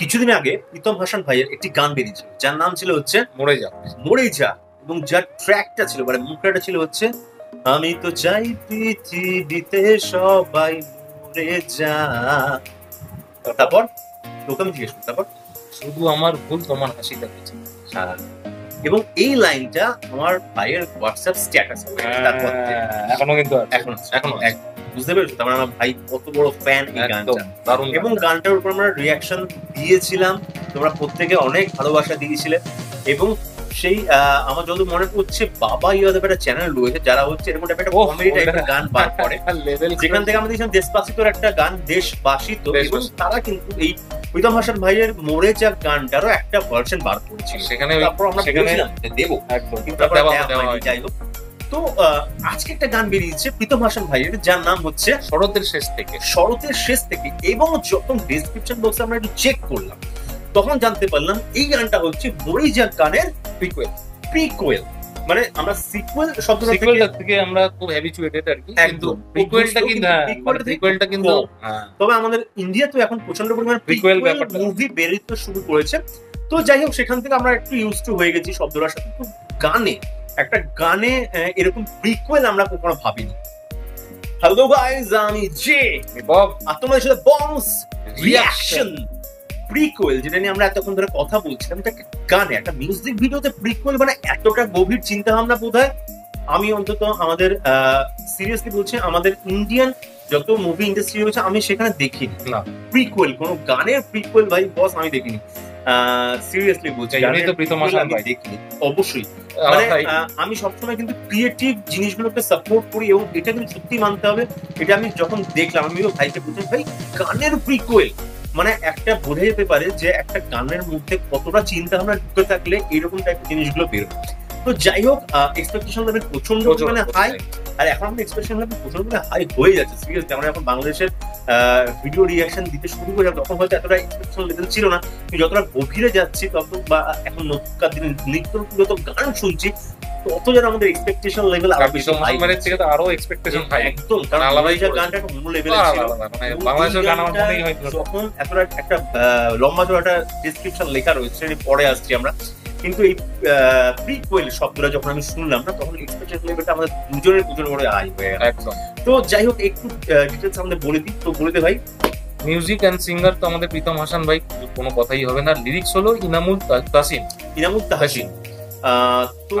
কিছুদিন আগে প্রীতম হাসান ভাইয়ের একটি গান বেরিয়েছিল যার নাম ছিল হচ্ছে মরে যা মরে যা, এবং যার ট্র্যাকটা ছিল মানে মুখটা ছিল হচ্ছে আমি তো চাই পৃথিবীতে সবাই মরে যা। তারপর তোকে আমি জিজ্ঞেস করি তারপর শুধু আমার ভুল তোমার হাসি দেখেছি। এবং এই লাইনটা আমার ভাইয়ের হোয়াটসঅ্যাপ স্ট্যাটাস এখনো কিন্তু এখনো বুঝতে পেরেছো, তার মানে আমার ভাই কত বড় ফ্যান এই গানটা। এবং গানটার উপর আমরা রিয়াকশন দিয়েছিলাম, তোমরা প্রত্যেকে অনেক ভালোবাসা দিয়েছিলে। এবং সেই আমার যত মনে পড়ছে বাবা ইয়াদের একটা চ্যানেল রয়েছে যারা হচ্ছে এরকম একটা কমেডি টাইপের গান বার করে, যেখান থেকে আমরা দেখছিলাম দেশবাসিতোর একটা গান দেশবাসিত, এবং তারা কিন্তু এই প্রীতম হাসান ভাইয়ের মরে যা গানটারও একটা ভার্সন বার করেছিল। সেখানে তারপর আমরা বলেছিলাম দেবো, কিন্তু তারপর যাই হোক। তো আজকে একটা গান বেরিয়েছে প্রীতম হাসান ভাইয়ের যার নাম হচ্ছে শরতের শেষ থেকে। এবং যখন ডেসক্রিপশন বক্সে আমরা একটু চেক করলাম তখন জানতে পারলাম এই গানটা হচ্ছে মরে যা গানের প্রিকুয়েল। মানে আমরা সিকুয়েল শব্দটা থেকে আমরা খুব হ্যাবিচুয়েটেড আর কি, কিন্তু প্রিকুয়েলটা কিন্তু তবে আমাদের ইন্ডিয়াতে এখন প্রচন্ড পরিমাণে প্রিকুয়েল ব্যাপারটা মুভি বেরিয়ে শুরু করেছে। তো যাই হোক সেখান থেকে আমরা একটু ইউজ টু হয়ে গেছি শব্দটার সাথে। তো একটা গানে এরকম প্রিকুয়েল আমরা কখনো ভাবিনি। হ্যালো গাইস, আমি জে বব আর তোমাদের সাথে বমস রিঅ্যাকশন। প্রিকুয়েল যেটা নিয়ে আমরা এতক্ষণ ধরে কথা বলছিলাম, এটা গানে একটা মিউজিক ভিডিওতে প্রিকুয়েল মানে এতটা গভীর চিন্তা ভাবনা বোধহয় আমি অন্তত আমাদের সিরিয়াসলি বলছি আমাদের ইন্ডিয়ান যত মুভি ইন্ডাস্ট্রি রয়েছে আমি সেখানে দেখিনি না প্রিকুয়েল, কোনো গানের প্রিকুয়েল ভাই বস আমি দেখিনি। সিরিয়াসলি বলছি প্রীতম হাসান ভাই দেখিনি অবশ্যই। মানে আমি সবসময় কিন্তু ক্রিয়েটিভ জিনিসগুলোকে সাপোর্ট করি এবং এটা কিন্তু সত্যি মানতে হবে। এটা আমি যখন দেখলাম আমিও ভাইকে বলছি ভাই গানের প্রিকুয়েল মানে একটা বোঝা যেতে পারে যে একটা গানের মধ্যে কতটা চিন্তা ভাবনা ঢুকে থাকলে এরকম টাইপের জিনিসগুলো বেরোবে। তো যাই হোক এক্সপেকটেশন লেভেল প্রচন্ড পরিমাণে হাই, আর এখন আমাদের এক্সপেকটেশন লেভেল প্রচন্ড পরিমাণে হাই হয়ে যাচ্ছে। সিরিয়াসলি আমরা এখন বাংলাদেশের ভিডিও রিঅ্যাকশন দিতে শুরু করে তখন হয়তো এতটা এক্সপেকটেশন লেভেল ছিল না, কিন্তু যতটা গভীরে যাচ্ছি তত বা এখন নতুনকার দিনে নিত্য গান শুনছি তত যেন আমাদের এক্সপেকটেশন লেভেল আরো বেশি হাই থেকে তো আরো এক্সপেকটেশন হাই একদম, কারণ আলাদাই গানটা একটা অন্য লেভেলে ছিল। বাংলাদেশের গান আমার মনেই হয় যখন এতটা একটা লম্বা চড়া একটা ডেসক্রিপশন লেখা রয়েছে পরে আসছি আমরা, কিন্তু এই প্রিকুয়েল শব্দটা যখন আমি শুনলাম না তখন এক্সপেকটেশন লেভেলটা আমাদের দুজনের বড় হাই হয়ে গেল একদম। তো যাই হোক একটু ডিটেইলস আমাদের বলে দিই, তো বলে দে ভাই। মিউজিক এন্ড সিঙ্গার তো আমাদের প্রীতম হাসান ভাই, কোনো কথাই হবে না। লিরিক্স হলো ইনামুল তাহসিন। তো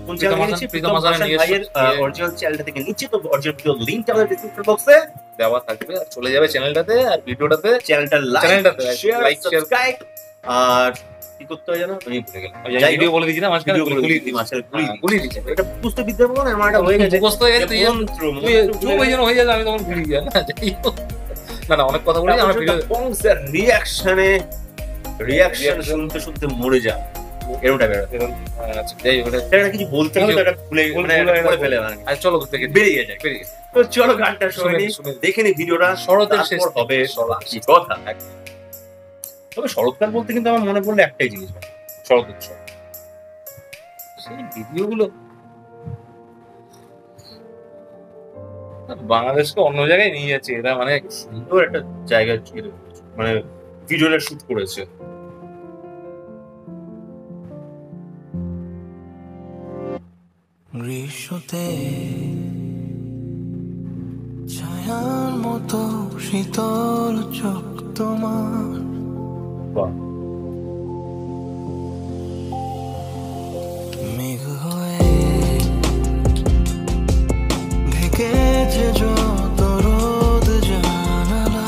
কোন চ্যানেল নিয়েছি প্রীতম হাসান ভাইয়ের অরিজিনাল চ্যানেলটা থেকে নিচে, তো অরিজিনাল ভিডিও লিংকটা আমাদের ডেসক্রিপশন বক্সে দেওয়া থাকবে, আর চলে যাবে চ্যানেলটাতে আর ভিডিওটাতে চ্যানেলটা লাইক সাবস্ক্রাইব আর কি করতে হয় জানো আমি ভুলে গেলাম। ভিডিও বলে দিছি না মাঝখানে গুলি দিছি এটা বুঝতে বিদ্যা বলো না আমার এটা হয়ে গেছে মুখস্থ হয়ে গেছে তুই ওই জন্য হয়ে যাবে আমি তখন ভুলে যাই না অনেক কথা বলি আমরা ভিডিও বংসের রিঅ্যাকশন শুনতে শুনতে মরে যা এরকমটা বেরো। আচ্ছা যাই হোক এটা কিছু বলতে হবে এটা ভুলে করে ফেলে না। আর চলো থেকে বেরিয়ে যায়। তো চলো গানটা শুনে দেখে নি ভিডিওটা। শরতের শেষ হবে কি কথা। তবে শরৎকাল বলতে কিন্তু আমার মনে পড়লো একটাই জিনিস, শরৎ উৎসব। সেই ভিডিওগুলো বাংলাদেশকে অন্য জায়গায় নিয়ে যাচ্ছে এরা, মানে সুন্দর একটা জায়গায় মানে ভিডিওটা শুট করেছে। গ্রীষ্মতে ছায়ার মতো শীতল চোখ তোমার, মেঘ হয়ে ঢেকেছে যত রোদ জানালা,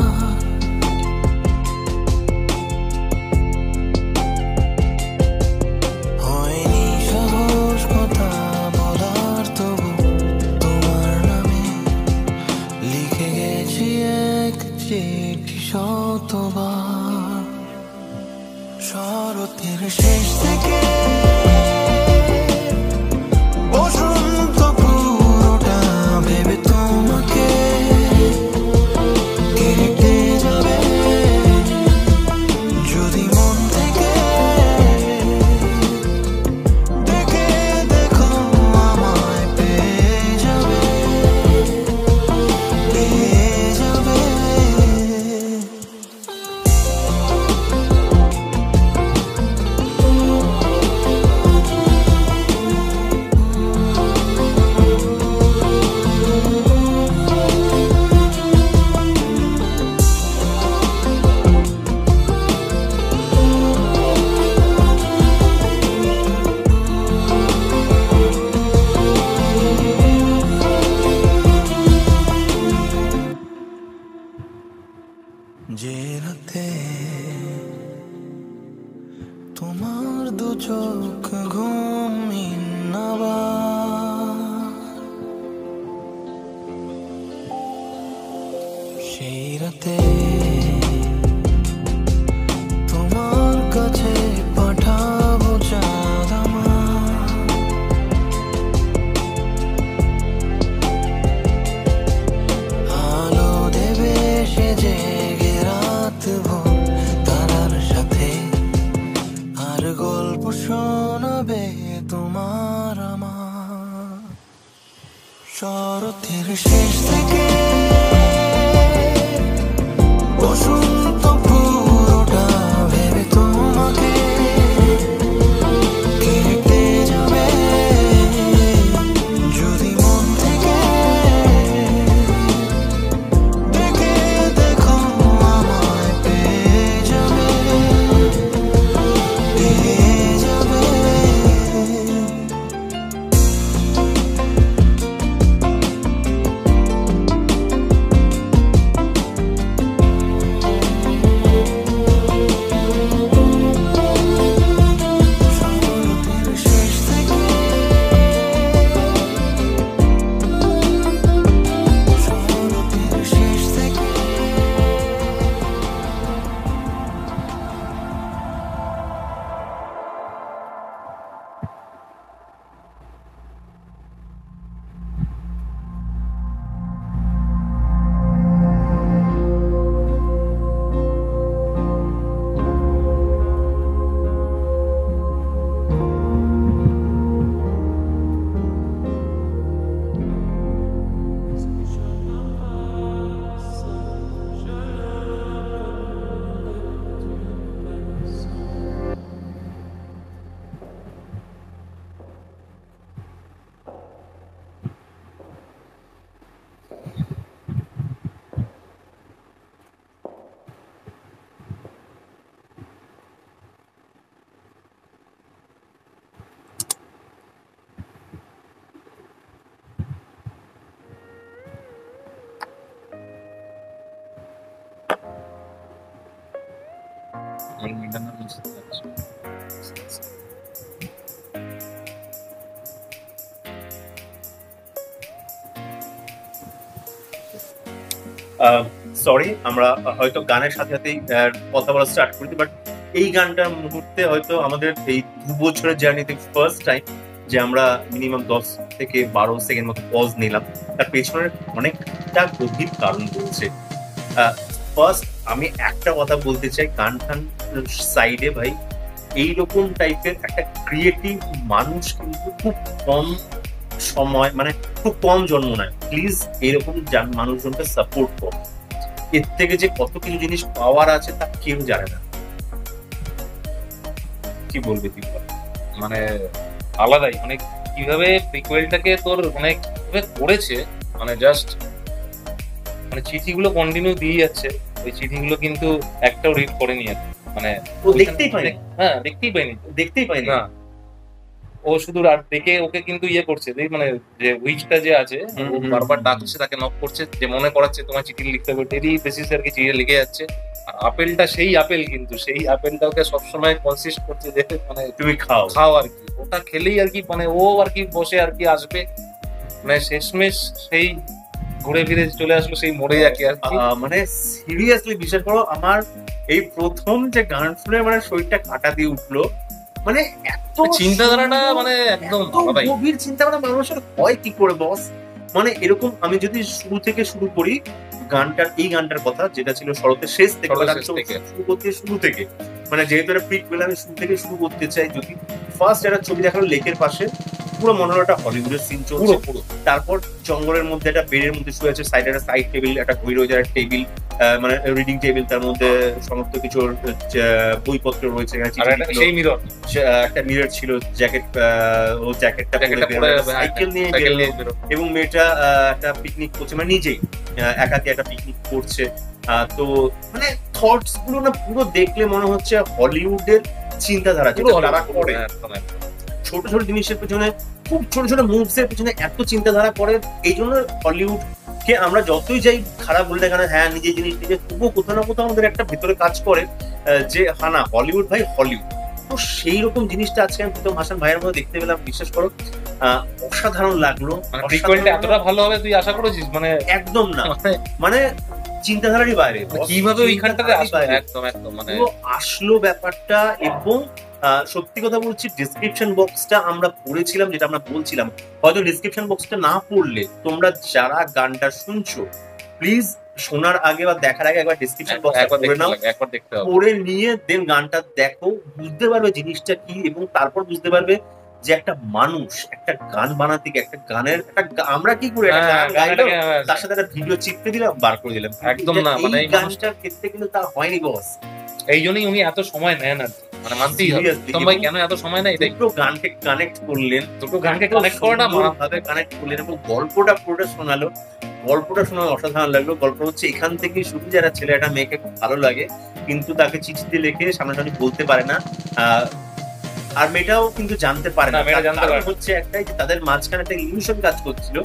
হয়নি সাহস কথা বলার, তবু তোমার নামে লিখে গেছি এক চিঠি শতবার। শরতের শেষ থেকে বসন্ত পুরোটা ভেবে তোমাকে কেটে যাবে, যদি মন থেকে দেখে দেখো আমায় পেয়ে যাবে। তোমার দু চোখ ঘুমহীন আবার সেই রাতে তোমার কাছে পাঠাবো চাঁদ আমার আলো দেবে সে জেগে রাত ভোর তারার সাথে আর গল্প শোনাবে তোমার আমার শরতের শেষ থেকে বসন্ত পুরোটা ভেবে তোমাকে কেটে যাবে যদি মন থেকে ডেকে দেখো আমায় পেয়ে যাবে পেয়ে যাবে শরতের শেষ থেকে শরতের শেষ থেকে সরি, আমরা হয়তো গানের সাথে সাথেই কথা বলা স্টার্ট করি, বাট এই গানটার মুহূর্তে হয়তো আমাদের এই 2 বছরের জার্নিতে ফার্স্ট টাইম যে আমরা মিনিমাম 10 থেকে 12 সেকেন্ড মতো পজ নিলাম। তার পেছনের অনেকটা গভীর কারণ রয়েছে। ফার্স্ট আমি একটা কথা বলতে চাই, গান টান সাইডে ভাই এইরকম টাইপের একটা ক্রিয়েটিভ মানুষ কিন্তু খুব কম সময়, মানে খুব কম জন্ম নেয়। প্লিজ এরকম মানুষজনকে সাপোর্ট করো। এর থেকে যে কত কিছু জিনিস পাওয়ার আছে তা কেউ জানে না। কি বলবে তুই? মানে আলাদাই, মানে কিভাবে প্রিকুয়েলটাকে তোর অনেক করেছে, মানে জাস্ট মানে চিঠিগুলো কন্টিনিউ দিয়ে যাচ্ছে। ওই চিঠিগুলো কিন্তু একটাও রিড করেনি আর কি। মানে ও দেখতেই পাইনি। হ্যাঁ, দেখতেই পাইনি না। ও শুধু রাত দেখে ওকে কিন্তু ইয়ে করছে, মানে যে উইচটা যে আছে ও বারবার ডাকছে, তাকে নক করছে, যে মনে করাচ্ছে তোমার চিঠি লিখতে হবে, ডেলি বেসিস আর কি চিঠি লিখে যাচ্ছে। আর আপেলটা সেই আপেল, কিন্তু সেই আপেলটা ওকে সবসময় কনসিস্ট করছে যে মানে তুমি খাও আর কি, ওটা খেলেই আর কি মানে ও আর কি বসে আর কি আসবে। মানে শেষমেশ সেই ঘুরে ফিরে চলে আসলো সেই মোড়ে আর কি। মানে সিরিয়াসলি বিশ্বাস করো, আমার এই প্রথম যে গান শুনে মানে শরীরটা কাটা দিয়ে উঠলো। মানে এত চিন্তাধারাটা মানে একদম গভীর চিন্তাধারা মানুষের হয় কি করে বস। মানে এরকম আমি যদি শুরু থেকে শুরু করি এই গানটার কথা, যেটা ছিল শরতের শেষ থেকে শুরু থেকে, মানে যেহেতু একটা প্রিকুয়েল আমি শুরু থেকে শুরু করতে চাই। যদি ফার্স্ট একটা ছবি দেখালো লেকের পাশে, পুরো মনে হলো একটা হলিউডের সিন চলছে পুরো। তারপর জঙ্গলের মধ্যে একটা বেডের মধ্যে শুয়ে আছে, সাইডে একটা সাইড টেবিল, একটা ঘড়ি রয়েছে, একটা টেবিল, মানে রিডিং টেবিল, তার মধ্যে সমস্ত কিছু বইপত্র রয়েছে। একটা মিরর ছিল, জ্যাকেট, ও জ্যাকেটটা সাইকেল নিয়ে গেল, এবং মেয়েটা একটা পিকনিক করছে, মানে নিজেই একাকি একটা পিকনিক করছে। তো মানে থটস গুলো না পুরো দেখলে মনে হচ্ছে হলিউডের চিন্তাধারা, যেটা তারা করে ছোট ছোট জিনিসের পেছনে, খুব ছোট ছোট মুভস এর পেছনে এত চিন্তাধারা করে। এই জন্য হলিউড কে আমরা যতই যাই খারাপ বলে দেখানো, হ্যাঁ নিজের জিনিস নিজে, তবুও কোথাও না কোথাও আমাদের একটা ভিতরে কাজ করে যে হ্যাঁ না, হলিউড ভাই হলিউড। তো সেই রকম জিনিসটা আজকে আমি প্রীতম হাসান ভাইয়ের মধ্যে দেখতে পেলাম, বিশ্বাস করো অসাধারণ লাগলো। মানে প্রিকোয়েলটা এতটা ভালো হবে তুই আশা করেছিস? মানে একদম না, মানে চিন্তাধারারই বাইরে, কিভাবে ওইখানটাতে আসবে, একদম একদম মানে আসলো ব্যাপারটা। এবং সত্যি কথা বলছি, ডিসক্রিপশন বক্সটা আমরা পড়েছিলাম, যেটা আমরা বলছিলাম, হয়তো ডিসক্রিপশন বক্সটা না পড়লে তোমরা যারা গানটা শুনছো প্লিজ শোনার আগে বা দেখার আগে একবার ডিসক্রিপশন বক্সটা পড়ে নাও, একবার দেখতে হবে, পড়ে নিয়ে দেন গানটা দেখো, বুঝতে পারবে জিনিসটা কি, এবং তারপর বুঝতে পারবে যে একটা মানুষ একটা গান বানাতে গিয়ে একটা গানের আমরা কি করে একটা গান গাইলো, তার সাথে একটা ভিডিও চিপকে দিলাম, বার করে দিলাম, একদম না। মানে এই গানটার ক্ষেত্রে কিন্তু তা হয়নি বস। এই জন্যই উনি এত সময় নেন আর কি, মানে মানতেই হবে প্রীতম ভাই কেন এত সময় নেয়। এটাই দুটো গানকে কানেক্ট করলেন, দুটো গানকে কানেক্ট করাটা ভাবে কানেক্ট করলেন, এবং গল্পটা পুরোটা শোনালো। গল্পটা শোনা অসাধারণ লাগলো। গল্প হচ্ছে এখান থেকে শুধু যারা ছেলে একটা মেয়েকে খুব ভালো লাগে, কিন্তু তাকে চিঠিতে লিখে সামনাসামনি বলতে পারে না, আর মেয়েটাও কিন্তু জানতে পারে না। কারণ হচ্ছে একটাই, যে তাদের মাঝখানে একটা ইলিউশন কাজ করছিল।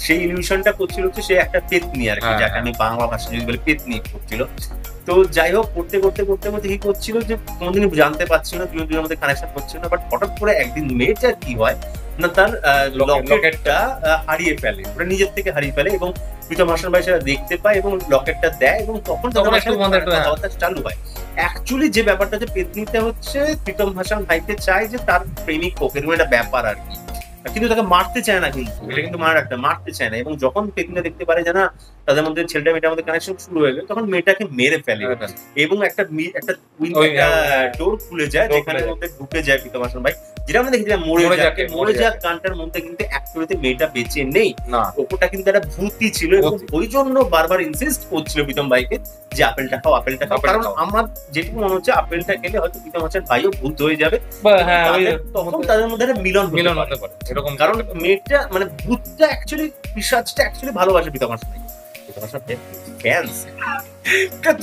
সেই ইলিউশনটা করছিল হচ্ছে সে একটা পেতনি আর কি, যাকে আমি বাংলা ভাষা যদি বলে পেতনি করছিল। তো যাই হোক, করতে করতে করতে করতে কি করছিল, যে কোনোদিন জানতে পারছিল না, দুজনের মধ্যে কানেকশন করছিল না। বাট হঠাৎ করে একদিন মেয়েটা কি হয় না, তার লকেটটা হারিয়ে ফেলে, ওটা নিজের থেকে হারিয়ে ফেলে, এবং প্রীতম হাসান ভাই সেটা দেখতে পায় এবং লকেটটা দেয়, এবং তখন কথাবার্তা চালু হয়। অ্যাকচুয়ালি যে ব্যাপারটা, যে পেতনিতে হচ্ছে প্রীতম হাসান ভাইকে চায় যে তার প্রেমিক হোক, এরকম একটা ব্যাপার আর কি, কিন্তু তাকে মারতে চায় না, কিন্তু এটা কিন্তু মারতে চায় না। এবং যখন পেতনিটা দেখতে পারে যে না, তাদের মধ্যে ছেলেটা মেয়েটার মধ্যে কানেকশন শুরু হয়ে গেল, তখন মেয়েটাকে মেরে ফেলে, এবং একটা ডোর খুলে যায়, যেখানে মধ্যে ঢুকে যায় প্রীতম হাসান ভাই, যেটা আমরা দেখেছিলাম মরে যাক গানটার মধ্যে, কিন্তু অ্যাকচুয়ালিতে মেয়েটা বেঁচে নেই, ওটা কিন্তু একটা ভূতি ছিল। এবং ওই জন্য বারবার ইনসিস্ট করছিল প্রীতম ভাইকে যে আপেলটা খাও, আপেলটা খাও, কারণ আমার যেটুকু মনে হচ্ছে আপেলটা খেলে হয়তো প্রীতম হাসান ভাইও ভূত হয়ে যাবে, তখন তাদের মধ্যে একটা মিলন হতে পারে এরকম। কারণ মেয়েটা মানে ভূতটা অ্যাকচুয়ালি, পিশাচটা অ্যাকচুয়ালি ভালোবাসে প্রীতম হাসান ভাই।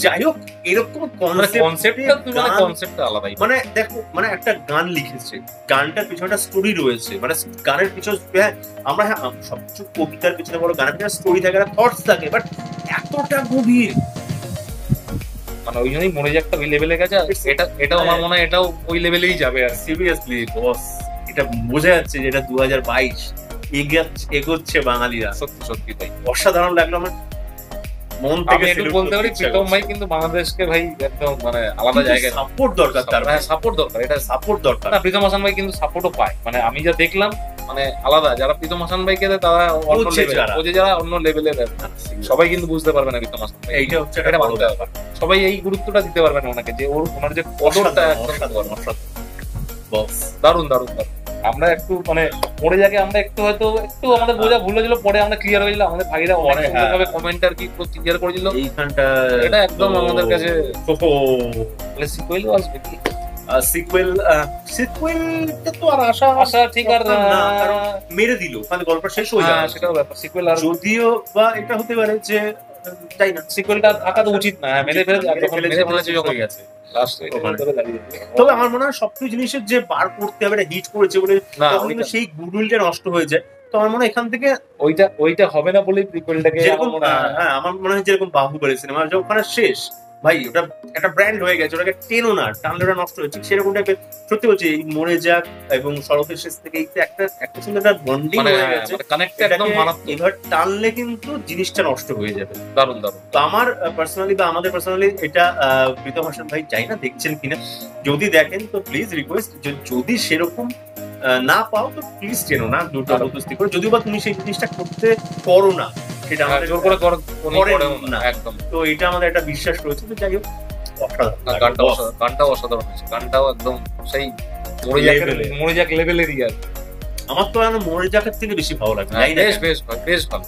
যাই হোক, এরকম কনসেপ্টটা আলাদা। মানে দেখো, মানে একটা গান লিখেছে, গানটার পিছনে একটা স্টোরি রয়েছে, মানে গানের পিছনে আমরা সবকিছু কবিতার পিছনে বড়, গানের পিছনে স্টোরি থাকে, থটস থাকে, বাট এতটা গভীর, মানে ওই জন্যই মনে যাকটা ওই লেভেলে গেছে। এটাও আমার মনে হয় এটাও ওই লেভেলেই যাবে। আর সিরিয়াসলি বস, এটা বোঝা যাচ্ছে যে এটা 2022 এগোচ্ছে বাঙালিরা। সত্যি সত্যি তাই, অসাধারণ লাগলো আমার মন থেকে। একটু বলতে পারি প্রীতম ভাই কিন্তু বাংলাদেশকে ভাই একদম মানে আলাদা জায়গায় সাপোর্ট দরকার, তার সাপোর্ট দরকার, এটা সাপোর্ট দরকার। না, প্রীতম হাসান ভাই কিন্তু সাপোর্টও পায়, মানে আমি যা দেখলাম, মানে আলাদা যারা প্রীতম হাসান ভাইকে দেয় তারা অন্য লেভেল, যারা অন্য লেভেলের সবাই কিন্তু বুঝতে পারবে না প্রীতম হাসান ভাই। এইটা হচ্ছে এটা ভালো ব্যাপার, সবাই এই গুরুত্বটা দিতে পারবে না ওনাকে, যে ওনার যে কদরটা একদম দারুণ দারুণ দারুণ। আমরা একটু মানে পড়ে যাকে আমরা একটু হয়তো একটু আমাদের বোঝা ভুল হয়েছিল, পরে আমরা ক্লিয়ার হয়েছিল, আমাদের ভাইরা অনেক সুন্দরভাবে কমেন্ট আর কি ক্লিয়ার করেছিল এইখানটা। এটা একদম আমাদের কাছে সিকুয়েল আসবে কি, সিকুয়েলটা তো আর আশা ঠিক আর মেরে দিল, মানে গল্পটা শেষ হয়ে যায়, সেটাও ব্যাপার। সিকুয়েল আর যদিও বা এটা হতে পারে যে তাই না, সিকুয়েলটা থাকা তো উচিত না, মেরে ফেলে যখন গেছে। তবে আমার মনে হয় সবকিছু জিনিসের যে বার করতে হবে, এটা হিট করেছে বলে তখন কিন্তু সেই গুডউইলটা নষ্ট হয়ে যায়। তো আমার মনে হয় এখান থেকে ওইটা হবে না বলেই প্রিকুয়েলটাকে, হ্যাঁ আমার মনে হয় যেরকম বাহুবলী সিনেমা যখন শেষ ভাই, ওটা একটা ব্র্যান্ড হয়ে গেছে, ওটাকে টেনো না, টানলে ওটা নষ্ট হয়েছে, সেরকম টাইপের। সত্যি বলছি, এই মরে যাক এবং শরতের শেষ থেকে একটা সুন্দর একটা বন্ডিং হয়ে গেছে, এবার টানলে কিন্তু জিনিসটা নষ্ট হয়ে যাবে। দারুণ দারুণ। তো আমার পার্সোনালি বা আমাদের পার্সোনালি এটা প্রীতম হাসান ভাই চাই না দেখছেন কিনা, যদি দেখেন তো প্লিজ রিকোয়েস্ট, যদি সেরকম না পাও তো প্লিজ টেনো না, দুটো উপস্থিত করে, যদিও বা তুমি সেই জিনিসটা করতে পারো না, সেটা আমাদের জোর করে না একদম। তো এটা আমাদের একটা বিশ্বাস রয়েছে। তো যাই হোক, গানটাও অসাধারণ হয়েছে, গানটাও একদম সেই মরে যাক লেভেলেরই। আর আমার তো মরে যাকের থেকে বেশি ভালো লাগে। বেশ ভালো।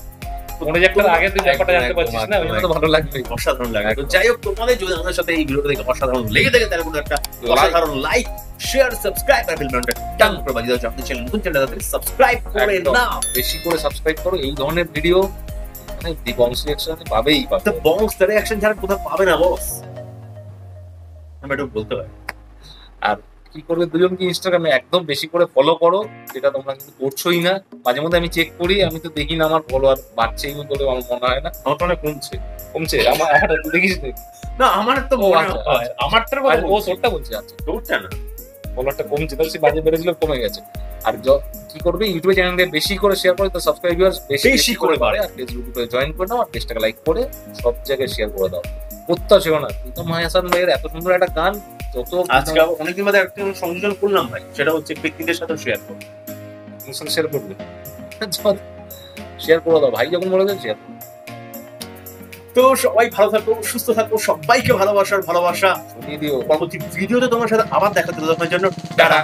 মনে যাকটার আগে তুই ব্যাপারটা জানতে পারছিস না, ওই জন্য তো ভালো লাগবে, অসাধারণ লাগে। তো যাই হোক, তোমাদের যদি আমাদের সাথে এই ভিডিওটা দেখে অসাধারণ লেগে থাকে, তাহলে কোনো একটা অসাধারণ লাইক, শেয়ার, সাবস্ক্রাইব আর বেল বাটনটা টাং করে বাজিয়ে দাও। আপনি চ্যানেল নতুন চ্যানেল তাড়াতাড়ি সাবস্ক্রাইব করে নাও, বেশি করে সাবস্ক্রাইব করো। এই ধরনের ভিডিও মানে দি বংশ রিঅ্যাকশন পাবেই পাবে। তো বংশ রিঅ্যাকশন ছাড়া কোথাও পাবে না বস, আমি এটা বলতে পারি। আর কি করবে, দুজনকে ইনস্টাগ্রামে একদম বেশি করে ফলো করো, যেটা তোমরা কিন্তু করছোই না। মাঝে মধ্যে আমি চেক করি, আমি তো দেখি না আমার ফলোয়ার বাড়ছেই বলে আমার মনে হয় না, আমার তো অনেক কমছে। আমার দেখিস না, আমার তো মনে হয় আমারটার কথা, ও তোরটা বলছি। আচ্ছা, তোরটা না, ফলোয়ারটা কমছে, তাহলে সে বাজে বেড়েছিল কমে গেছে। আর কি করবে, ইউটিউবে চ্যানেলে বেশি করে শেয়ার করে তো সাবস্ক্রাইবার বেশি করে বাড়ে। আর ফেসবুক গ্রুপে জয়েন করে নাও, আর পেজটাকে লাইক করে সব জায়গায় শেয়ার করে দাও। প্রত্যাশা ছিল না প্রীতম হাসান ভাইয়ের এত সুন্দর একটা গান, যত আজকে অনেকদিন বাদে একটা সংযোজন করলাম ভাই, সেটা হচ্ছে ব্যক্তিদের সাথে শেয়ার করবো। শেয়ার করবে, শেয়ার করে দাও ভাই, যখন বলে দেন শেয়ার। তো সবাই ভালো থাকো, সুস্থ থাকো, সবাইকে ভালোবাসা। শুনিয়ে দিও। পরবর্তী ভিডিওতে তোমার সাথে আবার দেখা, ততক্ষণের জন্য টাটা।